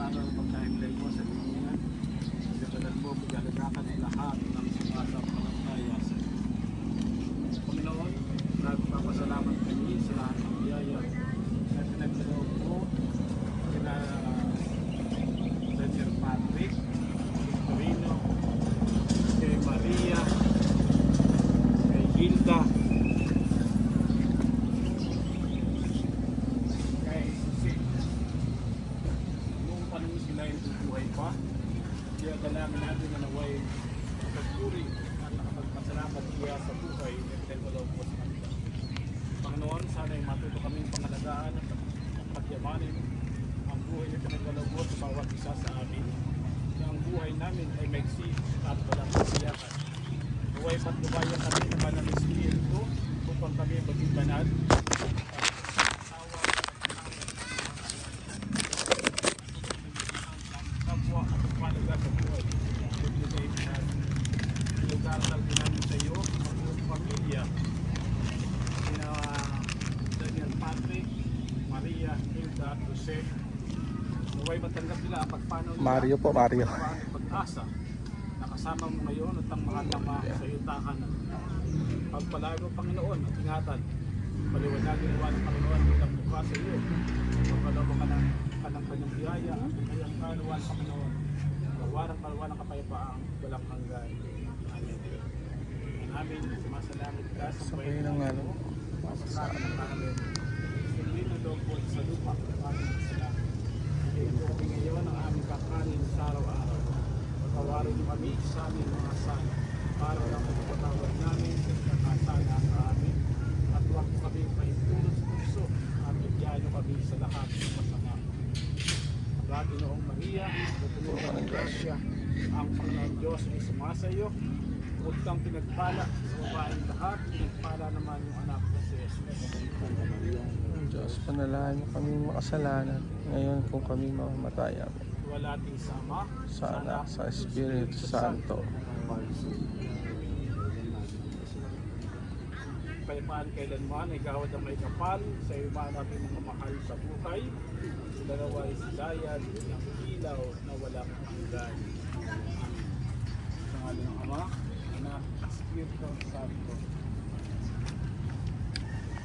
araw na pagkahiblay mo sa Pilipinas. Pagkakalan mo, pagkalagakan ang lahat ng sumasampalataya sa iyo. Panginoon, nagpapasalamat kami sa lahat ng biyaya na pinagkaloob mo kina Sir Patrick, Victorino, kay Maria, kay Hilda, kay Susi. Noong panahon sila yung bubuhay pa, kaya dalangin natin na naway pagpuri at nakapagpasalamat siya sa buhay na pinagkaloob mo sa kanila. Panginoon, sana ay matuto kami pangalagaan at pagyamanin ang buhay na pinagkaloob mo sa bawat isa sa amin. Na ang buhay namin ay maigsi at walang kasiyakan. Huwag patnubayan kami ng banal na Espiritu upang kami maging banal. Kapwa at palaga sa buhay. Magbigay natin. Ilugarasal din namin sa iyo ang buong pamilya. Sina Daniel Patrick, Maria, Hilda at Jose. Huwag matanggap nila ang pagpanaw nila. Mario po, Mario. Pag-asa. Nakasama mo ngayon at ang mga tama sa iyong tahanan. Pagpalago, Panginoon, at ingatan. Paliwanagin nawa ng Panginoon bilang mukha sa iyo. Pagpalago ka ng kanyang biyaya at kanyang kaluwan, Panginoon. Kaluwan ng kapayapaang walang hanggan. Amen. Amin, sumasalamit ka sa Sabayin ng ano. Pasasaka ng namin. Hindi na daw po sa lupa. Maraming salamat. Ito kami ngayon ang aming kakanin sa araw-araw. Pagkawarin niyo kami sa aming mga sala. Para lang magpatawad namin sa kakasala sa amin. At huwag mo kami paintulot sa puso. At bigyan niyo kami sa lahat ng masama. Grabe noong Maria, natulungan ng grasya. Ang Panginoon Diyos ay sumasayo. Huwag kang pinagpala sa babaeng lahat. Pinagpala naman yung anak na si Jesus. Diyos, panalangin mo kami makasalanan. Ngayon kung kami mamamatay, Wala ating sama. sa Anak, sa Espiritu Santo. Payapaan kailanman ay gawad ang may kapal sa iba natin mga mahal sa buhay. Sila nawa ay silayan ng ilaw na walang hanggan. Sa ngalan ng Ama, Anak, Espiritu Santo.